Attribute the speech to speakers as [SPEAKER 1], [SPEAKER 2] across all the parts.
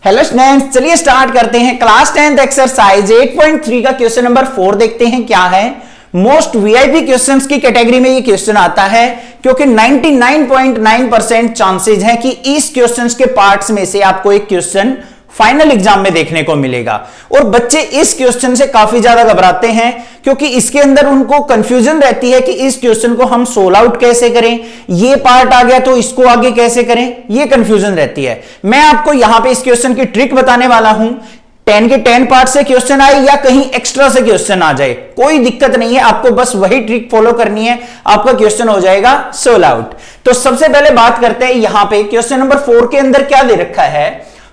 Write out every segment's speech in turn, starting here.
[SPEAKER 1] Hello students, चलिए start करते हैं। क्लास 10th एक्सरसाइज 8.3 का क्वेश्चन नंबर 4 देखते हैं क्या है। मोस्ट वीआईपी क्वेश्चंस की कैटेगरी में ये क्वेश्चन आता है क्योंकि 99.9% चांसेस है कि इस क्वेश्चंस के पार्ट्स में से आपको एक क्वेश्चन फाइनल एग्जाम में देखने को मिलेगा। और बच्चे इस क्वेश्चन से काफी ज्यादा घबराते हैं क्योंकि इसके अंदर उनको कंफ्यूजन रहती है कि इस क्वेश्चन को हम सोल्व आउट कैसे करें, ये पार्ट आ गया तो इसको आगे कैसे करें, ये कंफ्यूजन रहती है। मैं आपको यहां पे इस क्वेश्चन की ट्रिक बताने वाला हूं। 10 के 10 पार्ट से क्वेश्चन आए या कहीं एक्स्ट्रा से क्वेश्चन आ जाए, कोई दिक्कत नहीं है, आपको बस वही ट्रिक फॉलो करनी है, आपका क्वेश्चन हो जाएगा सोल्व आउट। तो सबसे पहले बात करते हैं यहां पे क्वेश्चन नंबर 4 के अंदर क्या दे रखा है।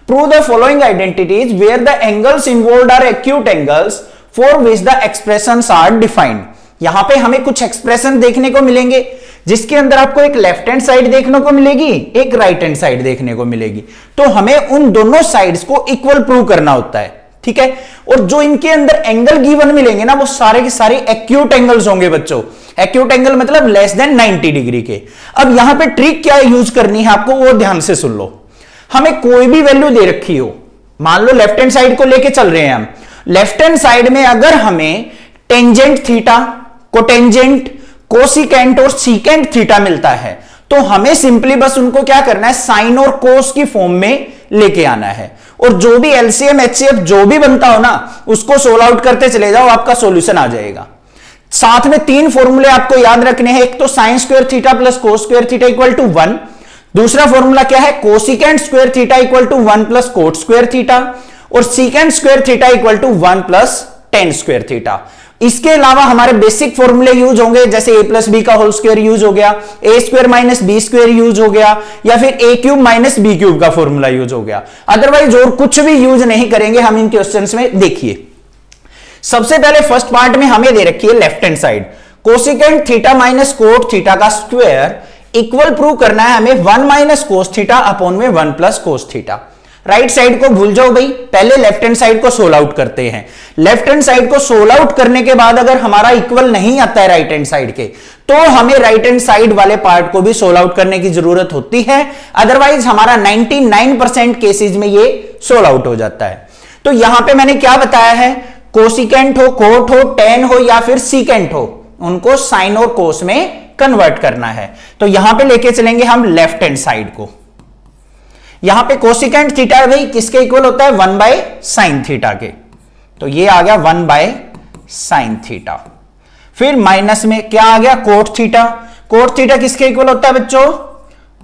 [SPEAKER 1] Prove the following identities where the angles involved are acute angles for which the expressions are defined। यहां पे हमें कुछ एक्सप्रेशन देखने को मिलेंगे जिसके अंदर आपको एक लेफ्ट हैंड साइड देखने को मिलेगी, एक राइट हैंड साइड देखने को मिलेगी। तो हमें उन दोनों साइड्स को इक्वल प्रूव करना होता है, ठीक है। और जो इनके अंदर एंगल गिवन मिलेंगे ना, वो सारे के सारे एक्यूट एंगल्स होंगे बच्चों। एक्यूट एंगल मतलब लेस देन 90 डिग्री के। अब यहां पे ट्रिक क्या यूज करनी है आपको, वो ध्यान से सुन लो। हमें कोई भी वैल्यू दे रखी हो, मान लो लेफ्ट हैंड साइड को लेके चल रहे हैं हम। लेफ्ट हैंड साइड में अगर हमें टेंजेंट थीटा, कोटेंजेंट, कोसिकेंट और सीकेंट थीटा मिलता है तो हमें सिंपली बस उनको क्या करना है, साइन और कोस की फॉर्म में लेके आना है। और जो भी एलसीएम एचसीएफ जो भी बनता हो ना, उसको सोल्व आउट करते चले जाओ, आपका सॉल्यूशन आ जाएगा। साथ में 3 फॉर्मूले आपको याद रखने हैं। एक तो sine square theta plus cos square theta equal to 1। दूसरा फॉर्मूला क्या है, cosecant square theta equal to 1 plus cot square theta. और secant square theta equal to 1 plus tan square theta. इसके अलावा हमारे बेसिक फॉर्मूले यूज होंगे, जैसे a प्लस बी का होल स्क्वायर यूज हो गया, A square minus B square use हो गया, या फिर A cube minus B cube का फॉर्मूला यूज हो गया। अदरवाइज और कुछ भी यूज नहीं करेंगे हम इन क्वेश्चंस में। देखिए सबसे पहले फर्स्ट पार्ट में हमें दे रखी है left hand side, cosecant theta minus cot theta का स्क्वायर इक्वल प्रूव करना है हमें 1 माइनस कोस थीटा अपॉन में 1 plus cos theta. Right side को भूल जाओ भाई, पहले लेफ्ट हैंड साइड को सोल्व आउट करते हैं। लेफ्ट हैंड साइड को सोल्व आउट करने के बाद अगर हमारा इक्वल नहीं आता है राइट हैंड साइड के, तो हमें राइट हैंड साइड वाले पार्ट को भी सोल्व आउट करने की जरूरत होती है। अदरवाइज हमारा 99% केसेस में ये सोल्व आउट हो जाता है। तो यहां पे मैंने क्या बताया है, कोसिकेंट हो, कोट हो, टेन हो या फिर सीकेंट हो, उनको साइन और कोस में कन्वर्ट करना है। तो यहां पे लेके चलेंगे हम लेफ्ट हैंड साइड को। यहां पे कोसिकेंट थीटा भाई किसके इक्वल होता है, 1 बाय साइन थीटा के। तो ये आ गया 1 बाय साइन थीटा। फिर माइनस में क्या आ गया, कोट थीटा। कोट थीटा किसके इक्वल होता है बच्चों,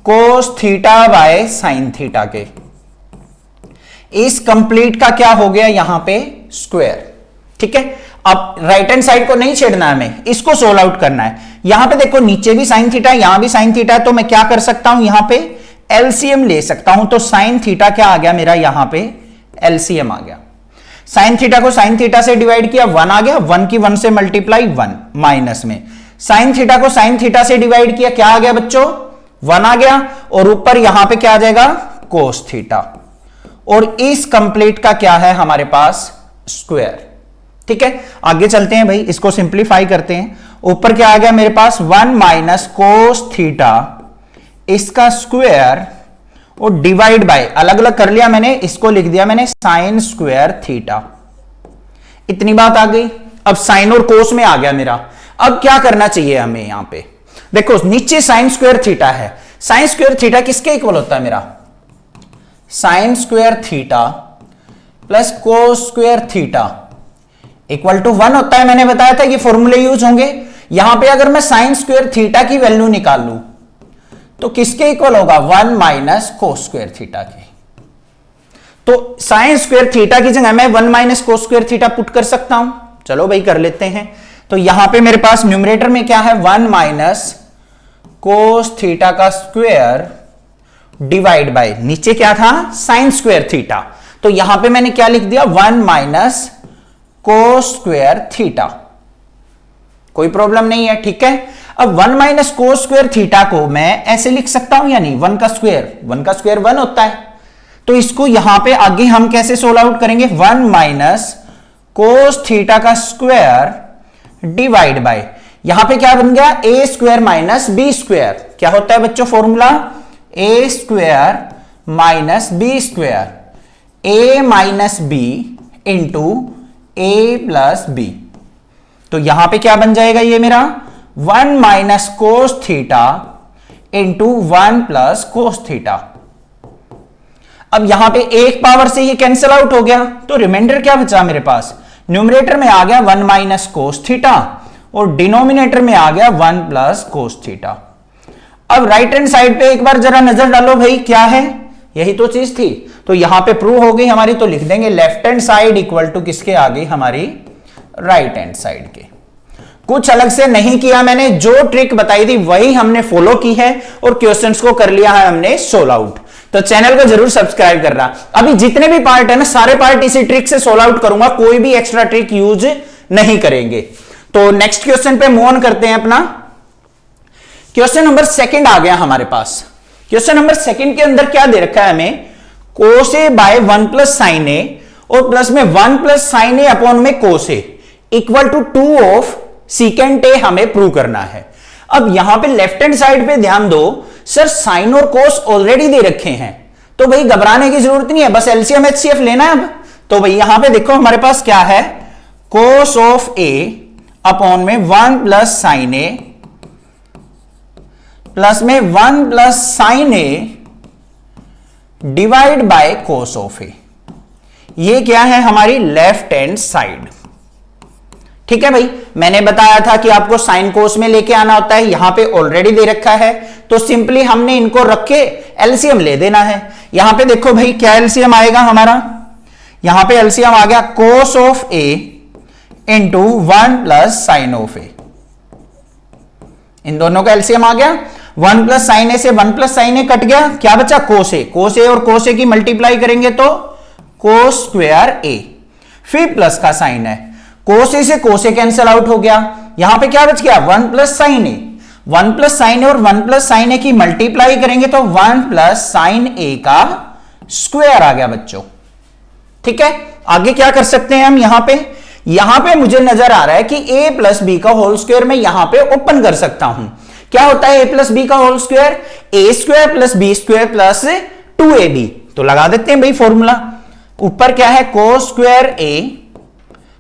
[SPEAKER 1] कोस थीटा बाय साइन थीटा के। इस कंप्लीट का क्या हो गया यहां पे, स्क्वायर, ठीक है। अब राइट हैंड साइड को नहीं छेड़ना है हमें, इसको सोल्व आउट करना है। यहां पे देखो नीचे भी साइन थीटा है, यहां भी साइन थीटा है, तो मैं क्या कर सकता हूं, यहां पे एलसीएम ले सकता हूं। तो साइन थीटा क्या आ गया मेरा, यहां पे एलसीएम आ गया। साइन थीटा को साइन थीटा से डिवाइड किया, 1 आ गया, 1 की 1 से मल्टीप्लाई 1 माइनस में। साइन थीटा को साइन थीटा से डिवाइड किया, क्या आ गया बच्चों, 1 आ गया। और ऊपर यहां पे क्या आ जाएगा, कोस थीटा। और इस कंप्लीट का क्या है हमारे पास, स्क्वायर, ठीक है। आगे चलते हैं भाई, इसको सिंप्लीफाई करते हैं। ऊपर क्या आ गया मेरे पास, 1 माइनस कोस थीटा, इसका स्क्वायर और डिवाइड बाय, अलग अलग कर लिया मैंने, इसको लिख दिया मैंने साइन स्क्वायर थीटा। इतनी बात आ गई। अब साइन और कोस में आ गया मेरा। अब क्या करना चाहिए हमें, यहां पे देखो नीचे साइन स्क्वायर थीटा है। साइन स्क्वायर थीटा किसके इक्वल होता है मेरा, sine square theta plus cos square theta equal to 1 होता है। मैंने बताया था ये फॉर्मूले यूज होंगे। यहां पे अगर मैं साइन स्क्वायर थीटा की वैल्यू निकाल लूं तो किसके इक्वल होगा, 1 माइनस कोस स्क्वायर थीटा के। तो साइन स्क्वायर थीटा की जगह मैं 1 minus cos square theta put कर सकता हूं। चलो भाई कर लेते हैं। तो यहां पे मेरे पास न्यूमरेटर में क्या है, 1 माइनस कोस थीटा का स्क्वायर डिवाइड बाय, नीचे क्या था, साइन स्क्वायर थीटा। तो यहां पे मैंने क्या लिख दिया, 1 माइनस कोस स्क्वायर थीटा। कोई प्रॉब्लम नहीं है, ठीक है। अब 1 माइनस कोस स्क्वायर थीटा को मैं ऐसे लिख सकता हूं या नहीं, 1 का स्क्वायर 1 होता है। तो इसको यहां पे आगे हम कैसे सोल्व आउट करेंगे, 1 माइनस कोस थीटा का स्क्वायर डिवाइड बाय, यहां पे क्या बन गया, A square minus B square. क्या होता है बच्चों formula, A square minus B square a minus B into A plus B. तो यहां पे क्या बन जाएगा ये मेरा 1 minus cos theta into 1 plus cos theta. अब यहां पे एक पावर से ये कैंसिल आउट हो गया, तो रिमाइंडर क्या बचा मेरे पास, न्यूमरेटर में आ गया 1 माइनस कोस थीटा और डिनोमिनेटर में आ गया 1 प्लस कोस थीटा। अब राइट हैंड साइड पे एक बार जरा नजर डालो भाई, क्या है, यही तो चीज थी। तो यहां पे प्रूव हो गई हमारी, तो लिख देंगे left hand side equal to किसके आ गई हमारी, राइट हैंड साइड के। कुछ अलग से नहीं किया मैंने, जो ट्रिक बताई थी वही हमने फॉलो की है और क्वेश्चंस को कर लिया है हमने सोल्व आउट। तो चैनल को जरूर सब्सक्राइब करना। अभी जितने भी पार्ट है ना, सारे पार्ट इसी ट्रिक से सोल्व आउट करूंगा, कोई भी एक्स्ट्रा ट्रिक यूज नहीं करेंगे। तो नेक्स्ट क्वेश्चन पे मूव ऑन करते हैं अपना। क्वेश्चन नंबर 2 आ गया हमारे पास। क्वेश्चन नंबर 2 के अंदर क्या दे रखा है हमें, cos A by 1 plus sine A और प्लस में 1 प्लस साइन ए अपॉन में cos A equal to 2 of secant A हमें प्रूव करना है। अब यहां पे लेफ्ट हैंड साइड पे ध्यान दो, सर साइन और कोस ऑलरेडी दे रखे हैं, तो भाई घबराने की जरूरत नहीं है, बस एलसीएम एचसीएफ लेना है। अब तो भाई यहां पे देखो हमारे पास क्या है, कोस ऑफ ए अपॉन में 1 प्लस साइन ए प्लस में 1 plus sine A divide by cos of A. ये क्या है हमारी लेफ्ट हैंड साइड। ठीक है भाई, मैंने बताया था कि आपको साइन कोस में लेके आना होता है, यहां पे ऑलरेडी दे रखा है, तो सिंपली हमने इनको रख के एलसीएम ले देना है। यहां पे देखो भाई क्या एलसीएम आएगा हमारा, यहां पे एलसीएम आ गया cos of A into 1 plus sine of A. इन दोनों का एलसीएम आ गया, 1 प्लस साइन ए से 1 प्लस साइन ए कट गया, क्या बचा कोस ए। कोस ए और कोस ए की मल्टीप्लाई करेंगे तो कोस स्क्वायर ए, फिर प्लस का साइन है, कोस ए से कोस ए कैंसिल आउट हो गया, यहां पे क्या बच गया 1 plus sine A. 1 plus sine A और 1 प्लस साइन ए की मल्टीप्लाई करेंगे तो 1 प्लस साइन ए का स्क्वायर आ गया बच्चों। ठीक है, आगे क्या कर सकते हैं हम, यहां पे मुझे नजर आ रहा है कि a प्लस बी का होल स्क्वायर मैं यहां पे ओपन कर सकता हूं। क्या होता है a प्लस बी का whole square, a square plus B square plus 2ab। तो लगा देते हैं भाई फॉर्मूला, ऊपर क्या है कोस स्क्वायर a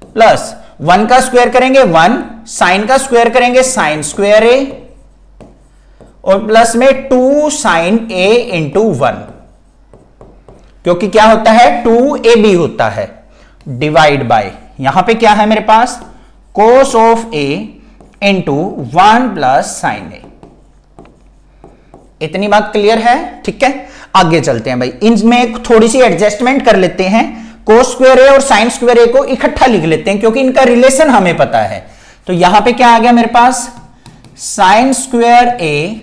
[SPEAKER 1] प्लस 1 का स्क्वायर करेंगे 1, साइन का स्क्वायर करेंगे साइन स्क्वायर ए और प्लस में 2 साइन ए इंटू 1, क्योंकि क्या होता है 2ab होता है, डिवाइड बाय यहां पे क्या है मेरे पास cos of A into 1 plus sine A. इतनी बात क्लियर है। ठीक है, आगे चलते हैं भाई, इनमें थोड़ी सी एडजस्टमेंट कर लेते हैं, कोस स्क्वायर ए और साइन स्क्वायर ए को इकट्ठा लिख लेते हैं क्योंकि इनका रिलेशन हमें पता है। तो यहां पे क्या आ गया मेरे पास, साइन स्क्वायर ए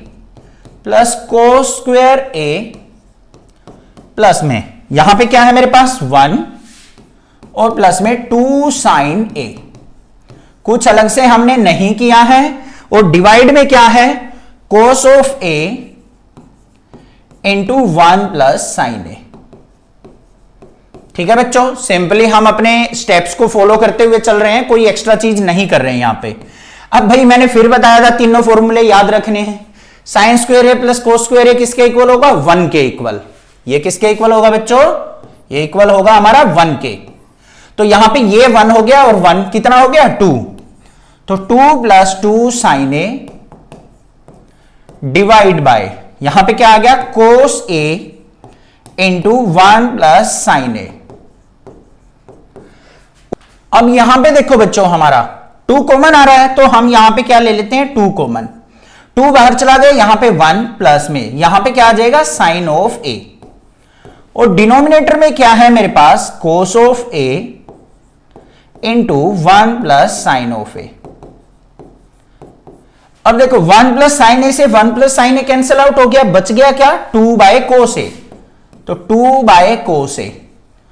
[SPEAKER 1] प्लस कोस स्क्वायर ए प्लस में यहां पे क्या है मेरे पास 1 और प्लस में 2 साइन ए। कुछ अलग से हमने नहीं किया है, और डिवाइड में क्या है cos of A into 1 plus sine A. ठीक है बच्चों, सिंपली हम अपने स्टेप्स को फॉलो करते हुए चल रहे हैं, कोई एक्स्ट्रा चीज नहीं कर रहे हैं यहां पे। अब भाई मैंने फिर बताया था तीनों फॉर्मूले याद रखने हैं। साइन स्क्वायर ए प्लस कोस स्क्वायर ए किसके इक्वल होगा, 1 के इक्वल। ये किसके इक्वल होगा बच्चों, ये इक्वल होगा हमारा 1 के। तो यहां पे ये 1 हो गया और 1 कितना हो गया 2, तो 2 plus 2 sine A divide by यहां पे क्या आ गया cos A into 1 plus sine A. अब यहां पे देखो बच्चों हमारा 2 कॉमन आ रहा है, तो हम यहां पे क्या ले लेते हैं 2 कॉमन, 2 बाहर चला गया, यहां पे 1 प्लस में यहां पे क्या आ जाएगा साइन ऑफ ए, और डिनोमिनेटर में क्या है मेरे पास cos of A into 1 plus sine of A. अब देखो 1 प्लस साइन ए से 1 plus sine A cancel out हो गया, बच गया क्या 2 बाय कोस ए, तो 2 बाय कोस ए,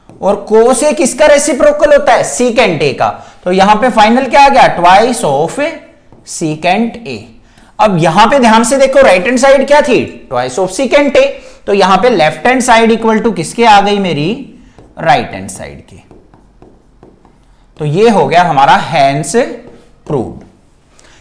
[SPEAKER 1] और कोस ए किसका रेसिप्रोकल होता है सीकेंट ए का, तो यहां पे फाइनल क्या आ गया ट्वाइस ऑफ सीकेंट ए। अब यहां पे ध्यान से देखो राइट हैंड साइड क्या थी ट्वाइस ऑफ सीकेंट ए, तो यहां पे left hand side equal to किसके आ गई मेरी राइट हैंड साइड की। तो ये हो गया हमारा हैंस प्रूव्ड।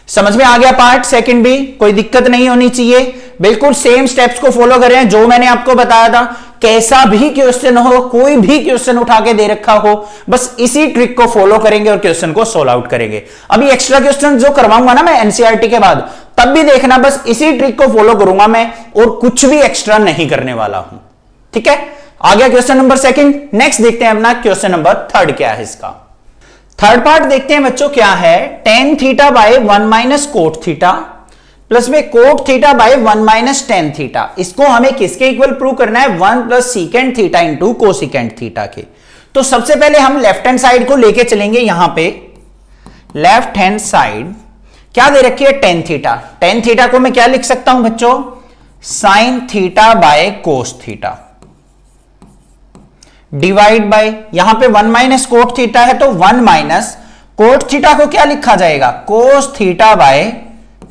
[SPEAKER 1] समझ में आ गया पार्ट सेकंड भी, कोई दिक्कत नहीं होनी चाहिए, बिल्कुल सेम स्टेप्स को फॉलो कर रहे हैं जो मैंने आपको बताया था। कैसा भी क्वेश्चन हो, कोई भी क्वेश्चन उठा के दे रखा हो, बस इसी ट्रिक को फॉलो करेंगे और क्वेश्चन को सोल्व आउट करेंगे। अभी एक्स्ट्रा क्वेश्चन जो करवाऊंगा ना मैं एनसीईआरटी के बाद, तब भी देखना बस इसी ट्रिक को फॉलो करूंगा मैं और कुछ भी एक्स्ट्रा नहीं करने वाला हूं। ठीक है, आ गया क्वेश्चन नंबर सेकंड। नेक्स्ट देखते हैं अपना क्वेश्चन नंबर थर्ड क्या है इसका। थर्ड पार्ट देखते हैं बच्चों क्या है। Tan theta by 1 minus cot theta plus में cot theta by 1 minus tan theta, इसको हमें किसके इक्वल प्रूव करना है? 1 plus secant theta into cosecant theta के। तो सबसे पहले हम लेफ्ट हैंड साइड को लेके चलेंगे। यहां पे लेफ्ट हैंड साइड क्या दे रखी है? Tan theta. टेन थीटा को मैं क्या लिख सकता हूं बच्चों? Sign theta by cos theta divide by, यहां पे 1 माइनस कोट थीटा है तो 1 माइनस कोट थीटा को क्या लिखा जाएगा? Cos theta by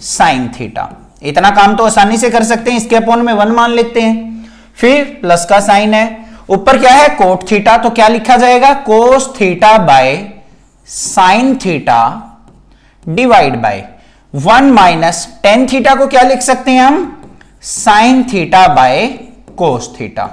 [SPEAKER 1] sine theta. इतना काम तो आसानी से कर सकते हैं, इसके अपोन में 1 मान लेते हैं। फिर प्लस का साइन है, ऊपर क्या है? कोट थीटा, तो क्या लिखा जाएगा? Cos theta by sine theta divide by 1 minus tan theta को क्या लिख सकते हैं हम? Sine theta by cos theta.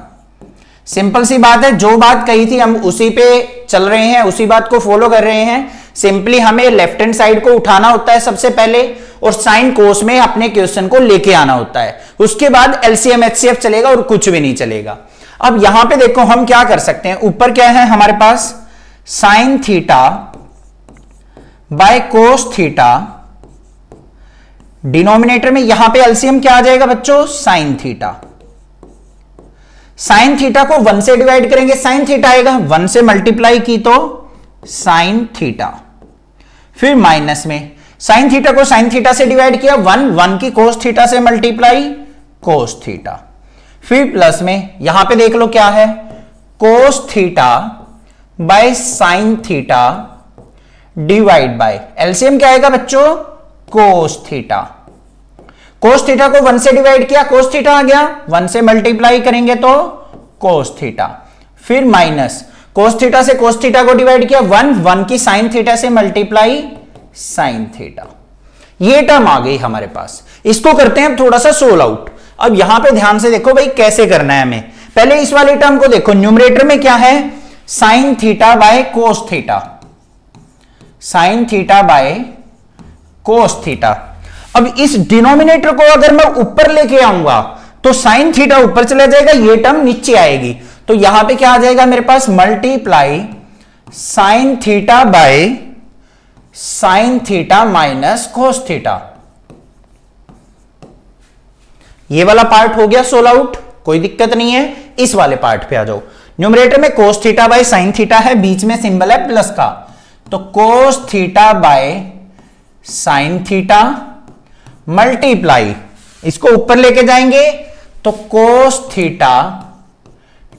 [SPEAKER 1] Simple सी बात है, जो बात कही थी हम उसी पे चल रहे हैं, उसी बात को फॉलो कर रहे हैं। सिंपली हमें लेफ्ट हैंड साइड को उठाना होता है सबसे पहले और साइन कोस में अपने क्वेश्चन को लेके आना होता है। उसके बाद एलसीएम एचसीएफ चलेगा और कुछ भी नहीं चलेगा। अब यहां पे देखो हम क्या कर सकते हैं, ऊपर क्या है हमारे पास? Sine theta by cos theta, denominator में यहां पे एलसीएम क्या आ जाएगा बच्चों? Sine theta. साइन थीटा को 1 से डिवाइड करेंगे, साइन थीटा आएगा, 1 से मल्टीप्लाई की तो साइन थीटा। फिर माइनस में साइन थीटा को साइन थीटा से डिवाइड किया, 1 की कोस थीटा से मल्टीप्लाई कोस थीटा। फिर प्लस में यहां पे देख लो क्या है? कोस theta by sine theta divide bye, LCM क्या आएगा बच्चों? Cos theta. कोस थीटा को 1 से डिवाइड किया, कोस थीटा आ गया, 1 से मल्टीप्लाई करेंगे तो कोस थीटा। फिर माइनस कोस थीटा से कोस थीटा को डिवाइड किया, 1 की साइन थीटा से मल्टीप्लाई साइन थीटा। ये टर्म आ गई हमारे पास। इसको करते हैं थोड़ा सा सोल्व आउट। अब यहां पे ध्यान से देखो भाई कैसे करना है हमें। पहले इस वाले टर्म को देखो, न्यूमरेटर में क्या है? Sign theta by cos theta, sign theta by cos theta. अब इस डिनोमिनेटर को अगर मैं ऊपर लेके आऊंगा तो साइन थीटा ऊपर चला जाएगा, ये टर्म नीचे आएगी। तो यहां पे क्या आ जाएगा मेरे पास? Multiply sine theta by sine theta minus cos theta. ये वाला पार्ट हो गया सोल्व आउट, कोई दिक्कत नहीं है। इस वाले पार्ट पे आ जाओ। न्यूमरेटर में कोस थीटा बाय साइन थीटा है, बीच में सिंबल है प्लस का, तो कोस theta by sine theta multiply, इसको ऊपर लेके जाएंगे तो cos theta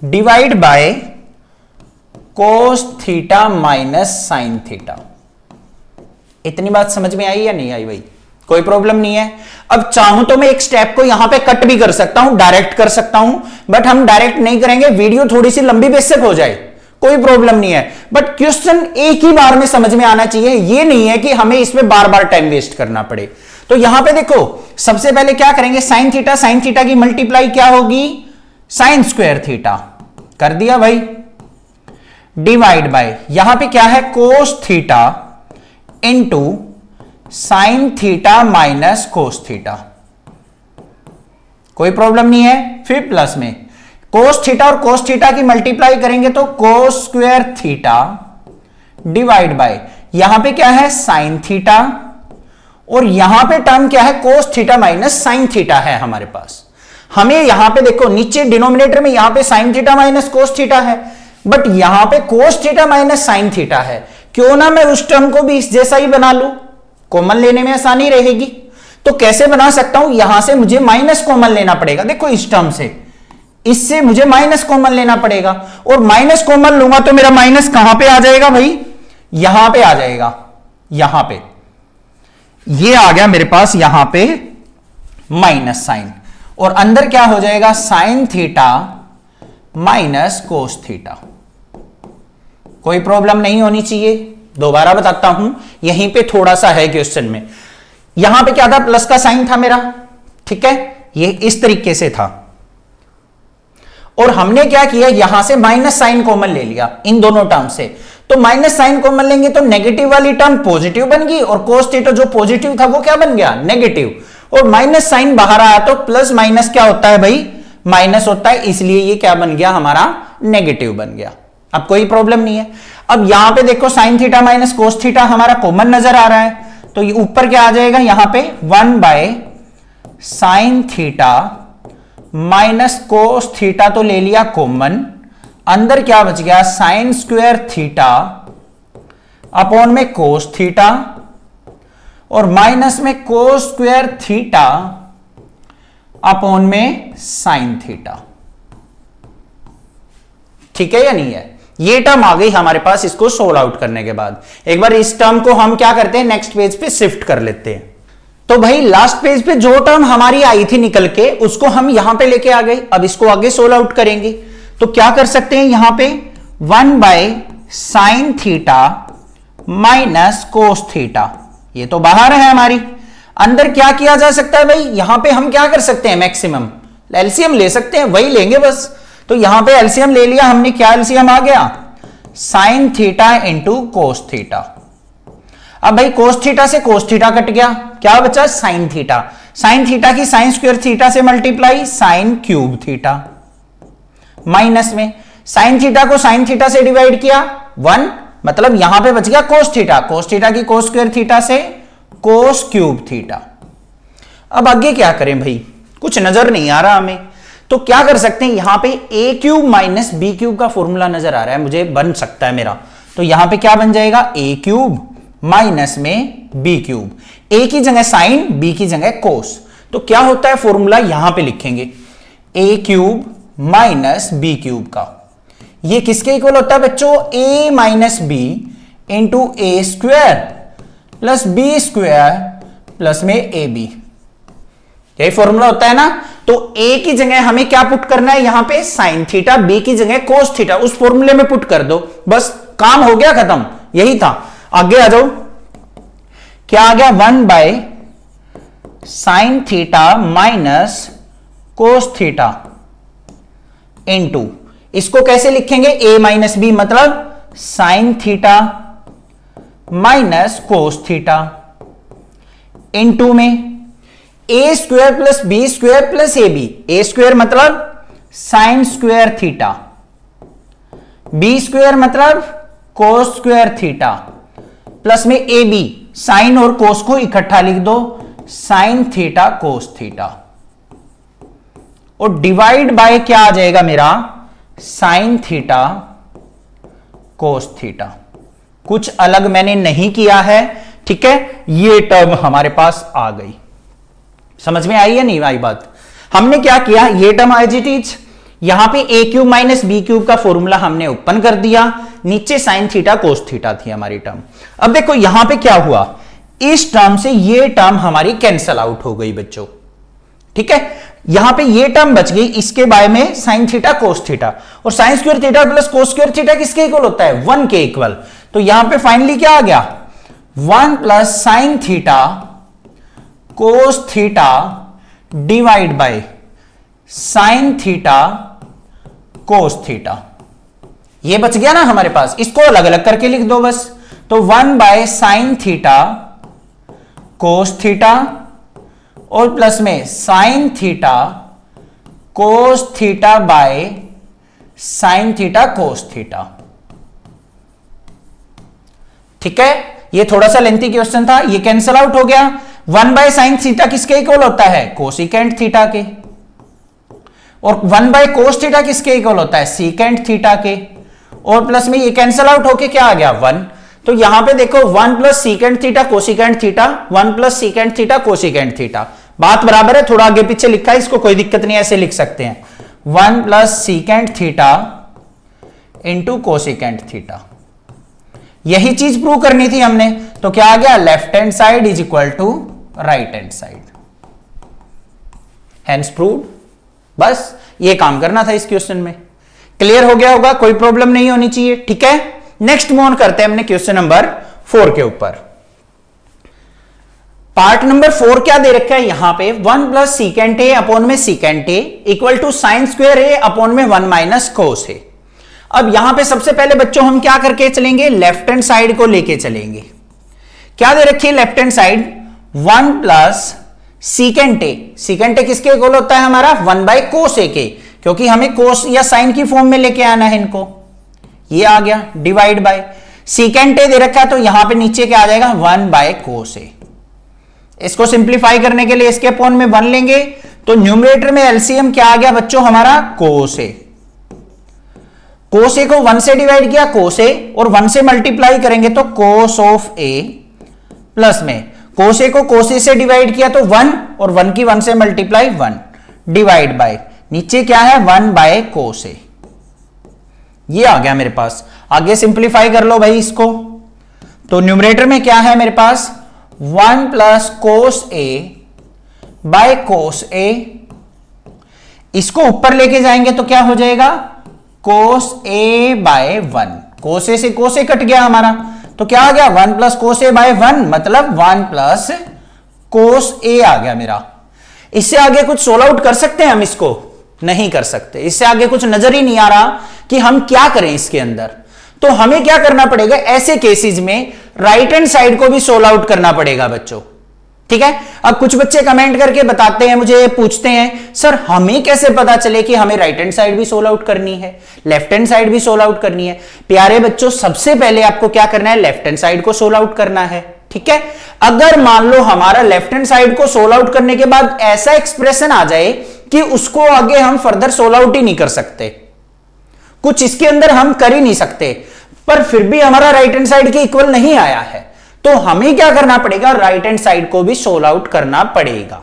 [SPEAKER 1] divide by cos theta minus sine theta. इतनी बात समझ में आई या नहीं आई भाई? कोई प्रॉब्लम नहीं है। अब चाहूं तो मैं एक स्टेप को यहां पे कट भी कर सकता हूं, डायरेक्ट कर सकता हूं, बट हम डायरेक्ट नहीं करेंगे, वीडियो थोड़ी सी लंबी बेशक हो जाए, कोई प्रॉब्लम नहीं है। बट क्वेश्चन एक ही बार में समझ में आना चाहिए, ये नहीं है कि हमें इसमें बार बार टाइम वेस्ट करना पड़े। तो यहां पे देखो सबसे पहले क्या करेंगे? साइन थीटा की मल्टीप्लाई क्या होगी? साइन स्क्वायर थीटा कर दिया भाई, डिवाइड बाय यहां पे क्या है? कोस theta into sine theta minus cos theta. कोई प्रॉब्लम नहीं है। फिर प्लस में कोस थीटा और कोस थीटा की मल्टीप्लाई करेंगे तो कोस स्क्वायर थीटा डिवाइड बाय यहां पे क्या है? साइन थीटा, और यहां पे टर्म क्या है? Cos theta minus sine theta है हमारे पास। हमें यहां पे देखो नीचे डिनोमिनेटर में यहां पे sign theta minus cos theta है, बट यहां पे cos theta minus sine theta है। क्यों ना मैं उस टर्म को भी इस जैसा ही बना लूं, कॉमन लेने में आसानी रहेगी। तो कैसे बना सकता हूं? यहां से मुझे माइनस कॉमन लेना पड़ेगा। देखो इस टर्म से, इससे मुझे माइनस कॉमन लेना पड़ेगा, और माइनस कॉमन लूंगा तो मेरा माइनस कहां पे आ जाएगा भाई? यहां पे आ जाएगा, यहां पे ये आ गया मेरे पास यहां पे माइनस साइन, और अंदर क्या हो जाएगा? Sign theta minus cos theta. कोई प्रॉब्लम नहीं होनी चाहिए। दोबारा बताता हूं, यहीं पे थोड़ा सा है क्वेश्चन में। यहां पे क्या था? प्लस का साइन था मेरा, ठीक है, ये इस तरीके से था, और हमने क्या किया, यहां से माइनस साइन कॉमन ले लिया इन दोनों टर्म से, तो माइनस साइन कॉमन लेंगे तो नेगेटिव वाली टर्म पॉजिटिव बन गई और कोस थीटा जो पॉजिटिव था वो क्या बन गया, नेगेटिव, और माइनस साइन बाहर आया तो प्लस माइनस क्या होता है भाई, माइनस होता है, इसलिए ये क्या बन गया हमारा, नेगेटिव बन गया। अब कोई प्रॉब्लम नहीं है। अब यहां पे देखो sign theta minus cos theta हमारा कॉमन नजर आ रहा है, तो ये ऊपर क्या आ जाएगा, यहां पे 1 sine theta minus cos theta तो ले लिया कॉमन, अंदर क्या बच गया, साइन स्क्वायर थीटा अपॉन में कोस थीटा और माइनस में कोस स्क्वायर थीटा अपॉन में साइन थीटा। ठीक है या नहीं है, ये टर्म आ गई हमारे पास इसको सोल्व आउट करने के बाद। एक बार इस टर्म को हम क्या करते हैं, नेक्स्ट पेज पे शिफ्ट कर लेते हैं। तो भाई लास्ट पेज पे जो टर्म हमारी आई थी निकल के, उसको हम यहां पे लेके आ गए, अब इसको आगे सोल्व आउट करेंगे। तो क्या कर सकते हैं, यहां पे 1 sine theta minus cos theta, ये तो बाहर है हमारी, अंदर क्या किया जा सकता है भाई, यहां पे हम क्या कर सकते हैं, मैक्सिमम एलसीएम ले सकते हैं, वही लेंगे बस। तो यहां पे एलसीएम ले लिया हमने, क्या एलसीएम आ गया, sine theta into cos theta. अब भाई कोस थीटा से कोस थीटा कट गया, क्या बचा, साइन थीटा, साइन थीटा की साइन स्क्वायर थीटा से multiply sine cube theta, minus में साइन थीटा को साइन थीटा से डिवाइड किया 1, मतलब यहां पे बच गया कोस थीटा, कोस थीटा की कोस स्क्वायर थीटा से कोस क्यूब थीटा। अब आगे क्या करें भाई, कुछ नजर नहीं आ रहा हमें, तो क्या कर सकते हैं, यहां पे ए क्यूब माइनस बी क्यूब का फॉर्मूला नजर आ रहा है मुझे, बन सकता है मेरा, तो यहां पे क्या बन जाएगा, ए क्यूब माइनस में बी क्यूब, ए की जगह साइन, बी की जगह कोस, तो क्या होता है फॉर्मूला यहां पे लिखेंगे, A cube minus B cube का, ये किसके इक्वल होता है बच्चों, A minus B into A square plus B square plus में ए बी, यही फॉर्मूला होता है ना। तो ए की जगह हमें क्या पुट करना है, यहां पे साइन थीटा, बी की जगह कोस थीटा, उस फॉर्मूले में पुट कर दो, बस काम हो गया खत्म, यही था। आगे आ जाओ, क्या आ गया, 1 sine theta minus cos theta into, इसको कैसे लिखेंगे, ए माइनस बी, मतलब sine theta minus cos theta into में A square plus B square plus A B, A square मतलब sine square theta, B square मतलब कोस स्क्वायर थीटा, प्लस में A B, sign और कोस को इकट्ठा लिख दो, साइन थीटा कोस थीटा, और डिवाइड बाय क्या आ जाएगा मेरा, साइन थीटा कोस थीटा। कुछ अलग मैंने नहीं किया है, ठीक है, ये टर्म हमारे पास आ गई, समझ में आई या नहीं आई बात। हमने क्या किया, ये टर्म एज इट इज, यहां पे ए क्यूब माइनस बी क्यूब का फॉर्मूला हमने ओपन कर दिया, नीचे साइन थीटा कोस थीटा थी हमारी टर्म। अब देखो यहां पे क्या हुआ, इस टर्म से ये टर्म हमारी कैंसल आउट हो गई बच्चों, ठीक है, यहां पे ये टर्म बच गई, इसके बाय में साइन थीटा कोस थीटा, और sign square theta plus cos square theta किसके इक्वल होता है, 1 के इक्वल। तो यहां पे फाइनली क्या आ गया, 1 sine theta cos theta divide bye sine theta cos theta, ये बच गया ना हमारे पास, इसको अलग अलग करके लिख दो बस। तो 1 साइन थीटा कोस थीटा और प्लस में sine theta cos theta by sine theta cos theta, ठीक है, ये थोड़ा सा लेंथी क्वेश्चन था, ये कैंसल आउट हो गया। 1 साइन थीटा किसके इक्वल होता है, कोसिकेंट थीटा के, और 1 कोस थीटा किसके इक्वल होता है, सीकेंट थीटा के, और प्लस में ये कैंसल आउट होके क्या आ गया, 1। तो यहां पे देखो 1 secant theta cosecant theta, 1 secant theta cosecant theta, बात बराबर है, थोड़ा आगे पीछे लिखा है, इसको कोई दिक्कत नहीं, ऐसे लिख सकते हैं, 1 secant theta into cosecant theta, यही चीज प्रूव करनी थी हमने। तो क्या आ गया, left hand side is equal to right hand side, hence proved. बस ये काम करना था इस क्वेश्चन में, क्लियर हो गया होगा, कोई प्रॉब्लम नहीं होनी चाहिए, ठीक है। नेक्स्ट मूव ऑन करते हैं हमने क्वेश्चन नंबर 4 के ऊपर। पार्ट नंबर 4 क्या दे रखा है यहां पे 1 प्लस सीकेंट ए अपॉन में secant A equal to sine square A upon में 1 माइनस कोस ए। अब यहां पे सबसे पहले बच्चों हम क्या करके चलेंगे, लेफ्ट हैंड साइड को लेके चलेंगे। क्या दे रखी है left hand side 1 plus secant A. Secant A किसके इक्वल होता है हमारा 1 बाय कोस ए के, क्योंकि हमें कोस या साइन की फॉर्म में लेके आना है इनको। ये आ गया डिवाइड बाय सीकेंट ए दे रखा है तो यहां पे नीचे क्या आ जाएगा 1 बाय कोस ए। इसको सिंप्लीफाई करने के लिए इसके अपॉन में 1 लेंगे तो न्यूमरेटर में एलसीएम क्या आ गया बच्चों हमारा कोस ए। कोस ए को 1 से डिवाइड किया कोस ए और 1 से मल्टीप्लाई करेंगे तो कोस ऑफ ए प्लस में कोस ए को कोस ए से डिवाइड किया तो 1 और 1 की 1 से मल्टीप्लाई 1 डिवाइड बाय नीचे क्या है 1 बाय कोस ए। ये आ गया मेरे पास। आगे सिंप्लीफाई कर लो भाई इसको, तो न्यूमरेटर में क्या है मेरे पास 1 plus cos A bye cos ए। इसको ऊपर लेके जाएंगे तो क्या हो जाएगा कोस ए बाय 1। कोस ए से कोस ए कट गया हमारा तो क्या आ गया 1 प्लस कोस ए बाय 1 मतलब 1 प्लस कोस ए आ गया मेरा। इससे आगे कुछ सोल्व आउट कर सकते हैं हम इसको? नहीं कर सकते। इससे आगे कुछ नजर ही नहीं आ रहा कि हम क्या करें इसके अंदर। तो हमें क्या करना पड़ेगा ऐसे केसेस में राइट हैंड साइड को भी सोल्व आउट करना पड़ेगा बच्चों। ठीक है, अब कुछ बच्चे कमेंट करके बताते हैं, मुझे पूछते हैं सर हमें कैसे पता चले कि हमें राइट हैंड साइड भी सोल्व आउट करनी है, लेफ्ट हैंड साइड भी सोल्व आउट करनी है। प्यारे बच्चों सबसे पहले आपको क्या करना है लेफ्ट हैंड साइड को सोल्व आउट करना है। ठीक है, अगर मान लो हमारा लेफ्ट हैंड साइड को सोल्व आउट करने के बाद ऐसा एक्सप्रेशन आ जाए कि उसको आगे हम फर्दर सोल्व आउट ही नहीं कर सकते, कुछ इसके अंदर हम कर ही नहीं सकते, पर फिर भी हमारा राइट हैंड साइड के इक्वल नहीं आया है, तो हमें क्या करना पड़ेगा राइट हैंड साइड को भी सोल्व आउट करना पड़ेगा।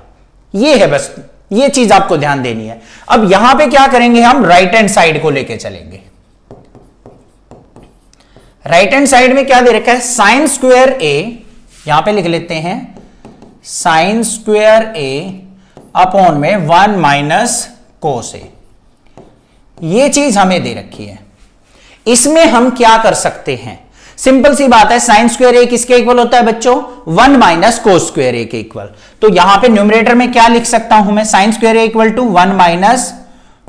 [SPEAKER 1] ये है बस, ये चीज आपको ध्यान देनी है। अब यहां पे क्या करेंगे हम राइट हैंड साइड को लेके चलेंगे। राइट हैंड साइड में क्या दे रखा है साइन स्क्वायर ए, यहां पे लिख लेते हैं साइन स्क्वायर ए अपॉन में 1 माइनस कोस ए। ये चीज हमें दे रखी है। इसमें हम क्या कर सकते हैं, सिंपल सी बात है साइन स्क्वायर ए किसके इक्वल होता है बच्चों 1 माइनस कोस स्क्वायर ए के इक्वल। तो यहां पे न्यूमरेटर में क्या लिख सकता हूं मैं sine square A equal to 1 minus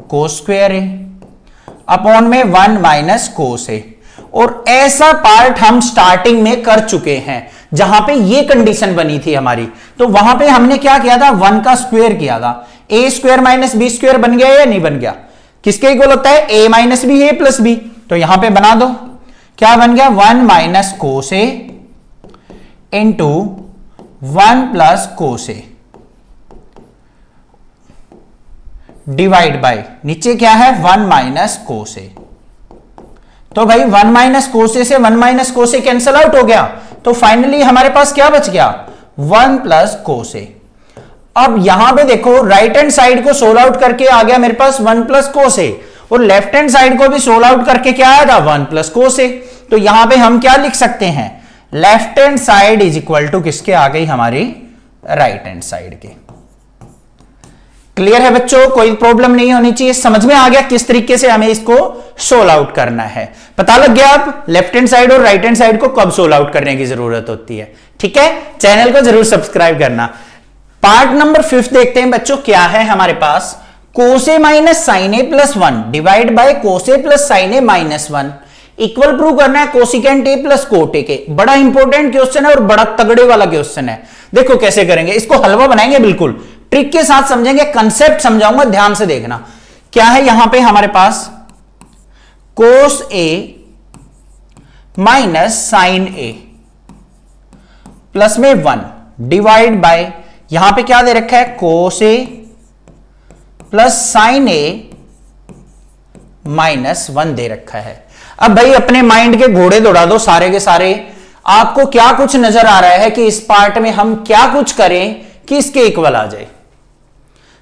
[SPEAKER 1] cos square A upon में 1 माइनस कोस ए। और ऐसा पार्ट हम स्टार्टिंग में कर चुके हैं जहां पे ये कंडीशन बनी थी हमारी, तो वहां पे हमने क्या किया था 1 का स्क्वायर किया था। ए स्क्वायर माइनस बी स्क्वायर बन गया या नहीं बन गया? किसके इक्वल होता है ए माइनस बी ए प्लस बी। तो यहां पे बना दो क्या बन गया 1 minus cos A into 1 plus cos A divide bye नीचे क्या है 1 माइनस कोस ए। तो भाई 1 माइनस कोस ए से 1 माइनस कोस ए कैंसल आउट हो गया, तो फाइनली हमारे पास क्या बच गया 1 प्लस कोस ए। अब यहां पे देखो राइट हैंड साइड को सोल्व आउट करके आ गया मेरे पास 1 प्लस कोस ए और लेफ्ट हैंड साइड को भी सोल्व आउट करके क्या आया था 1 प्लस कोस ए। तो यहां पे हम क्या लिख सकते हैं left hand side is equal to किसके आ गई हमारी राइट हैंड साइड के। क्लियर है बच्चों, कोई प्रॉब्लम नहीं होनी चाहिए। समझ में आ गया किस तरीके से हमें इसको सोल्व आउट करना है, पता लग गया आप लेफ्ट हैंड साइड और राइट हैंड साइड को कब सोल्व आउट करने की जरूरत होती है। ठीक है, चैनल को जरूर सब्सक्राइब करना। पार्ट नंबर 5 देखते हैं बच्चों, क्या है हमारे पास cos A minus sine A plus 1 divide by cos A plus sine A minus 1 equal prove करना है cosecant A plus cot A के। बड़ा इंपॉर्टेंट क्वेश्चन है और बड़ा तगड़े वाला क्वेश्चन है। देखो कैसे करेंगे, इसको हलवा बनाएंगे, बिल्कुल ट्रिक के साथ समझेंगे, कंसेप्ट समझाऊंगा, ध्यान से देखना। क्या है यहां पे हमारे पास cos A minus sine A plus में 1 डिवाइड बाय यहां पे क्या दे रखा है कोस A plus sine A minus 1 दे रखा है। अब भाई अपने माइंड के घोड़े दौड़ा दो सारे के सारे, आपको क्या कुछ नजर आ रहा है कि इस पार्ट में हम क्या कुछ करें कि इसके इक्वल आ जाए।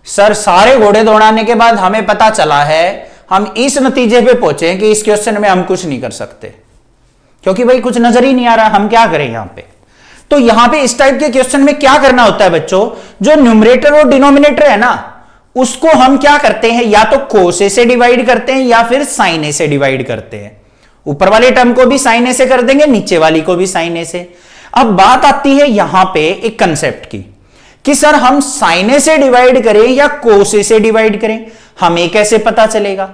[SPEAKER 1] सर सारे घोड़े दौड़ाने के बाद हमें पता चला है, हम इस नतीजे पे पहुंचे कि इस क्वेश्चन में हम कुछ नहीं कर सकते, क्योंकि भाई कुछ नजर ही नहीं आ रहा, हम क्या करें यहां पे। तो यहां पे इस टाइप के क्वेश्चन में क्या करना होता है बच्चों, जो न्यूमरेटर और डिनोमिनेटर है ना उसको हम क्या करते हैं, या तो कोस ए से डिवाइड करते हैं या फिर साइन ए से डिवाइड करते हैं। ऊपर वाले टर्म को भी साइन ए से कर देंगे, नीचे वाली को भी साइन ए से। अब बात आती है यहां पे एक कंसेप्ट की कि सर हम साइन ए से डिवाइड करें या कोस ए से डिवाइड करें, हमें कैसे पता चलेगा?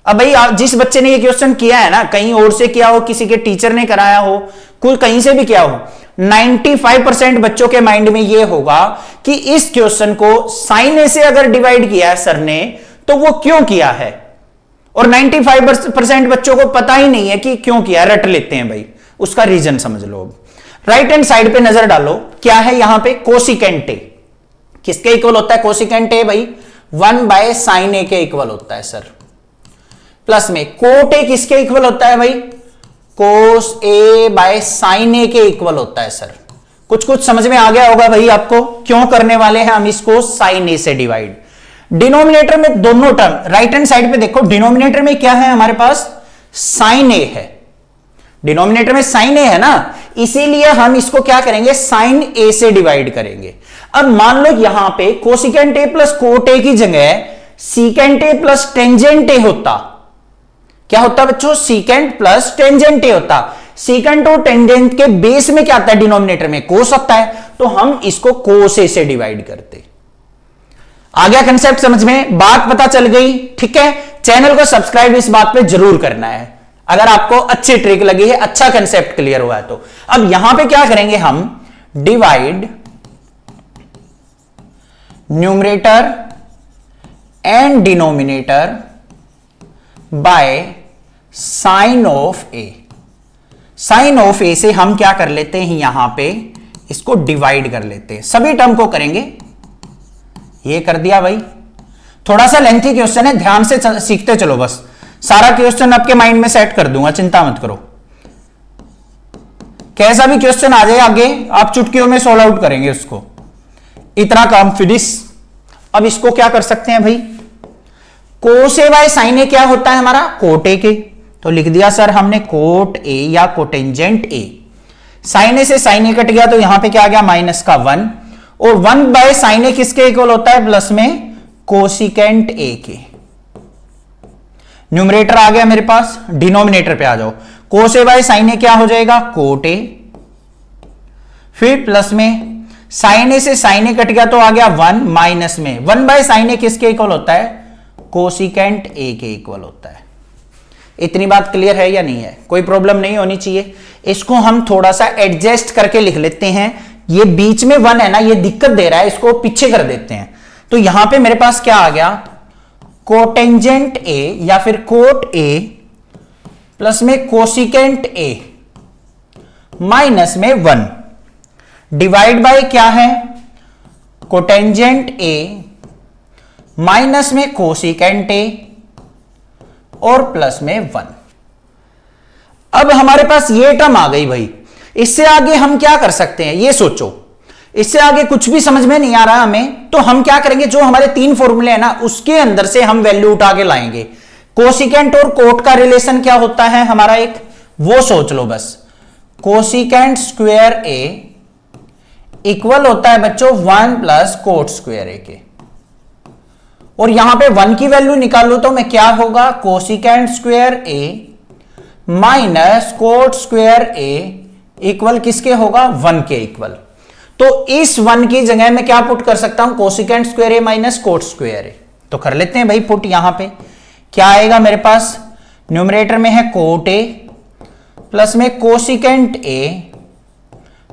[SPEAKER 1] अब भाई जिस बच्चे ने ये क्वेश्चन किया है ना, कहीं और से किया हो, किसी के टीचर ने कराया हो, कोई कहीं से भी किया हो, 95% बच्चों के माइंड में ये होगा कि इस क्वेश्चन को साइन ए से अगर डिवाइड किया है सर ने तो वो क्यों किया है, और 95% बच्चों को पता ही नहीं है कि क्यों किया, रट लेते हैं भाई, उसका रीजन समझ लो। राइट हैंड साइड पे नजर डालो, क्या है यहां पे कोसिकेंट ए, किसके इक्वल होता है कोसिकेंट ए भाई? 1/sin ए के इक्वल होता है सर। प्लस में कोट ए किसके इक्वल होता है भाई? कोस ए बाय साइन ए के इक्वल होता है सर। कुछ कुछ समझ में आ गया होगा भाई आपको, क्यों करने वाले हैं हम इसको साइन ए से डिवाइड। डिनोमिनेटर में दोनों टर्म, राइट हैंड साइड पे देखो, डिनोमिनेटर में क्या है हमारे पास? साइन ए है, डिनोमिनेटर में साइन ए है ना, इसीलिए हम इसको क्या करेंगे? साइन ए से डिवाइड करेंगे। अब मान लो यहां पे कोसिकेंट ए प्लस कोट ए की जगह सीकेंट ए प्लस टेंजेंट ए होता, क्या होता बच्चों? सीकेंट प्लस टेंजेंट ए होता। सीकेंट और टेंजेंट के बेस में क्या आता है? डिनोमिनेटर में कोस आता है, तो हम इसको कोस ए से डिवाइड करते। आ गया कंसेप्ट समझ में? बात पता चल गई? ठीक है, चैनल को सब्सक्राइब इस बात पे जरूर करना है अगर आपको अच्छी ट्रिक लगी है, अच्छा कंसेप्ट क्लियर हुआ है तो। अब यहां पे क्या करेंगे हम? Divide numerator and denominator by sine of A. Sine of A से हम क्या कर लेते हैं यहां पे? इसको डिवाइड कर लेते हैं, सभी टर्म को करेंगे। ये कर दिया भाई, थोड़ा सा लेंथी क्वेश्चन है, ध्यान से सीखते चलो बस। सारा क्वेश्चन आपके माइंड में सेट कर दूंगा, चिंता मत करो। कैसा भी क्वेश्चन आ जाए आगे, आप चुटकियों में सोल्व आउट करेंगे उसको, इतना काम फिनिश। अब इसको क्या कर सकते हैं भाई? कोस ए बाय साइन ए क्या होता है हमारा? कोट ए के, तो लिख दिया सर हमने कोट ए या कोटेंजेंट ए। साइन ए से साइन ए कट गया तो यहां पे क्या आ गया? माइनस का 1, और 1/sin ए किसके इक्वल होता है? प्लस में कोसिकेंट ए के। न्यूमरेटर आ गया मेरे पास, डिनोमिनेटर पे आ जाओ। कोस ए बाय साइन ए क्या हो जाएगा? कोट ए, फिर प्लस में साइन ए से साइन ए कट गया तो आ गया 1, माइनस में 1/sin ए किसके इक्वल होता है? कोसिकेंट ए के इक्वल होता है। इतनी बात क्लियर है या नहीं है? कोई प्रॉब्लम नहीं होनी चाहिए। इसको हम थोड़ा सा एडजस्ट करके लिख लेते हैं, ये बीच में 1 है ना, ये दिक्कत दे रहा है, इसको पीछे कर देते हैं। तो यहां पे मेरे पास क्या आ गया? कोटेंजेंट ए या फिर कोट ए प्लस में कोसिकेंट ए माइनस में 1 डिवाइड बाय क्या है? कोटेंजेंट ए माइनस में कोसिकेंट ए और प्लस में 1। अब हमारे पास ये टर्म आ गई भाई, इससे आगे हम क्या कर सकते हैं ये सोचो। इससे आगे कुछ भी समझ में नहीं आ रहा हमें, तो हम क्या करेंगे? जो हमारे 3 फॉर्मूले हैं ना, उसके अंदर से हम वैल्यू उठा के लाएंगे। कोसिकेंट और कोट का रिलेशन क्या होता है हमारा एक, वो सोच लो बस। कोसिकेंट स्क्वायर ए इक्वल होता है बच्चों 1 प्लस कोट स्क्वायर ए के, और यहां पे 1 की वैल्यू निकालो तो मैं क्या होगा? Cosecant square A minus cot square A equal किसके होगा? 1 के इक्वल। तो इस 1 की जगह मैं क्या पुट कर सकता हूं? कोसिकेंट स्क्वायर ए माइनस कोट स्क्वायर ए। तो कर लेते हैं भाई पुट। यहां पे क्या आएगा मेरे पास? न्यूमरेटर में है कोट ए प्लस में कोसिकेंट ए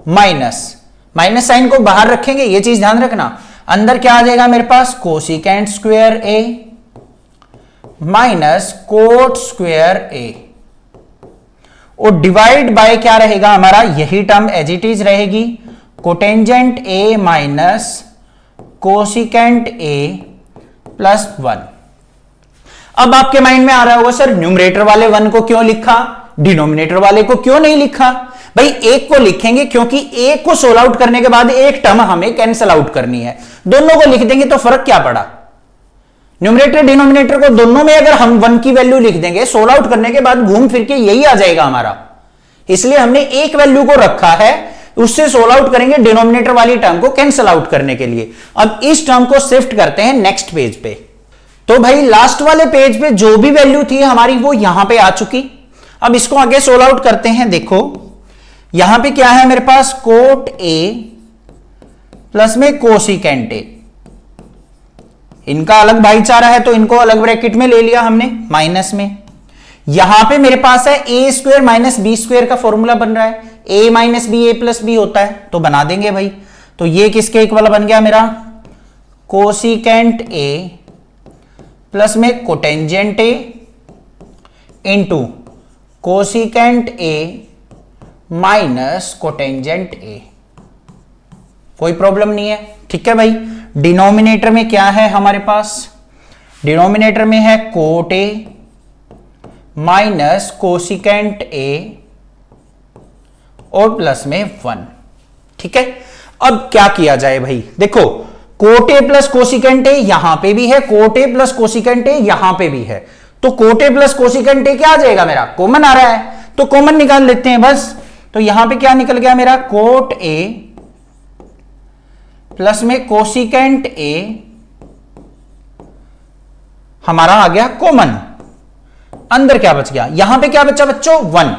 [SPEAKER 1] माइनस साइन को बाहर रखेंगे, ये चीज ध्यान रखना। अंदर क्या आ जाएगा मेरे पास? कोसिकेंट स्क्वायर ए माइनस कोट स्क्वायर ए, और डिवाइड बाय क्या रहेगा हमारा? यही टर्म एज इट इज रहेगी, cotangent A minus cosecant A plus 1। अब आपके माइंड में आ रहा होगा सर न्यूमरेटर वाले 1 को क्यों लिखा, डिनोमिनेटर वाले को क्यों नहीं लिखा? भाई एक को लिखेंगे क्योंकि एक को सोल्व आउट करने के बाद एक टर्म हमें कैंसिल आउट करनी है, दोनों को लिख देंगे तो फर्क क्या पड़ा? न्यूमरेटर डिनोमिनेटर को दोनों में अगर हम 1 की वैल्यू लिख देंगे, सोल्व आउट करने के बाद घूम फिर के यही आ जाएगा हमारा। इसलिए हमने एक वैल्यू को रखा है, उससे सोल्व आउट करेंगे डिनोमिनेटर वाली टर्म को कैंसिल आउट करने के लिए। अब इस टर्म को शिफ्ट करते हैं नेक्स्ट पेज पे। तो भाई लास्ट वाले पेज पे जो भी वैल्यू थी हमारी वो यहां पे आ चुकी। अब इसको आगे सोल्व आउट करते हैं। देखो यहां पे क्या है मेरे पास, कोट ए प्लस में कोसिकेंट ए। इनका अलग भाईचारा है तो इनको अलग ब्रैकेट में ले लिया हमने माइनस में। यहां पे मेरे पास है ए स्क्वायर माइनस बी स्क्वायर का फॉर्मूला बन रहा है, ए माइनस बी ए प्लस बी होता है, तो बना देंगे भाई। तो ये किसके इक्वल बन गया मेरा, कोसिकेंट ए प्लस में cotangent A into cosecant A minus cotangent A. कोई प्रॉब्लम नहीं है, ठीक है भाई। डिनोमिनेटर में क्या है हमारे पास, डिनोमिनेटर में है cot A minus cosecant A और प्लस में 1, ठीक है। अब क्या किया जाए भाई, देखो cot A plus cosecant A यहां पे भी है, cot A plus cosecant A यहां पे भी है, तो cot A plus cosecant A क्या आ जाएगा मेरा, कॉमन आ रहा है, तो कॉमन निकाल लेते हैं बस। तो यहां पे क्या निकल गया मेरा, कोट ए प्लस में कोसिकेंट ए हमारा आ गया कॉमन। अंदर क्या बच गया, यहां पे क्या बचा बच्चों, 1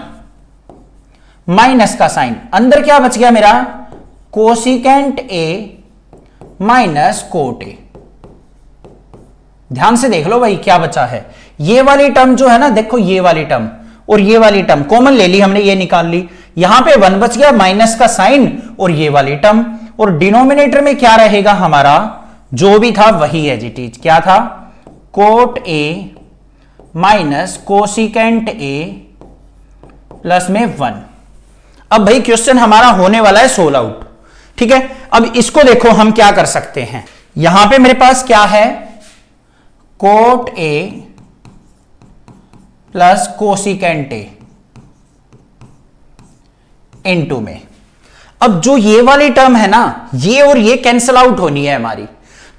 [SPEAKER 1] माइनस का साइन, अंदर क्या बच गया मेरा, cosecant A minus cot A. ध्यान से देख लो भाई क्या बचा है, ये वाली टर्म जो है ना, देखो ये वाली टर्म और ये वाली टर्म कॉमन ले ली हमने, ये निकाल ली, यहां पे 1 बच गया माइनस का साइन और ये वाली टर्म, और डिनोमिनेटर में क्या रहेगा हमारा, जो भी था वही है जी टीच, क्या था, cot A minus cosecant A plus में 1। अब भाई क्वेश्चन हमारा होने वाला है सोल्व आउट, ठीक है। अब इसको देखो हम क्या कर सकते हैं, यहां पे मेरे पास क्या है, cot A plus cosecant A into में, अब जो ये वाली टर्म है ना, ये और ये कैंसल आउट होनी है हमारी,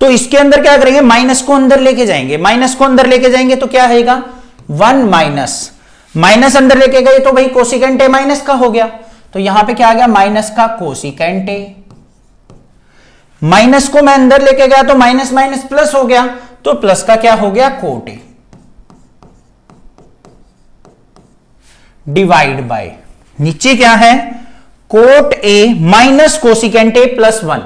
[SPEAKER 1] तो इसके अंदर क्या करेंगे, माइनस को अंदर लेके जाएंगे, माइनस को अंदर लेके जाएंगे तो क्या रहेगा, 1 माइनस, माइनस अंदर लेके गए तो भाई कोसिकेंट ए माइनस का हो गया, तो यहां पे क्या आ गया, माइनस का कोसिकेंट ए, माइनस को मैं अंदर लेके गया तो माइनस माइनस प्लस हो गया, तो प्लस का क्या हो गया, कोट ए डिवाइड बाय, नीचे क्या है, cot A minus cosecant A plus 1।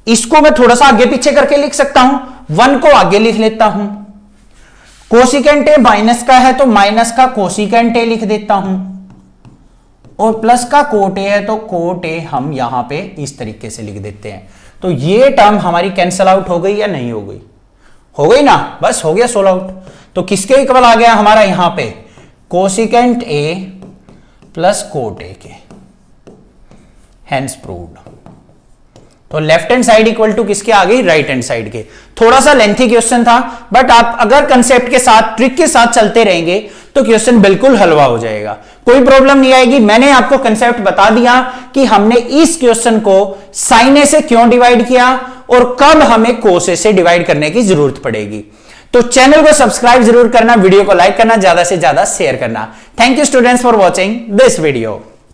[SPEAKER 1] इसको मैं थोड़ा सा आगे पीछे करके लिख सकता हूं, 1 को आगे लिख लेता हूं, कोसिकेंट ए माइनस का है तो माइनस का कोसिकेंट ए लिख देता हूं, और प्लस का कोट ए है तो कोट ए हम यहां पे इस तरीके से लिख देते हैं। तो ये टर्म हमारी कैंसल आउट हो गई या नहीं हो गई, हो गई ना, बस हो गया सोल्व आउट। तो किसके इक्वल आ गया हमारा यहां पे, cosecant A plus cot A के, हेंस प्रूव्ड। तो left hand side equal to किसके आ गई, राइट हैंड साइड के। थोड़ा सा लेंथी क्वेश्चन था, बट आप अगर कंसेप्ट के साथ, ट्रिक के साथ चलते रहेंगे तो क्वेश्चन बिल्कुल हलवा हो जाएगा, कोई प्रॉब्लम नहीं आएगी। मैंने आपको कंसेप्ट बता दिया कि हमने इस क्वेश्चन को साइन ए से क्यों डिवाइड किया और कब हमें कोस ए से डिवाइड करने की जरूरत पड़ेगी। तो चैनल को सब्सक्राइब जरूर करना, वीडियो को लाइक करना, ज्यादा से ज्यादा शेयर करना। Thank you students for watching this video.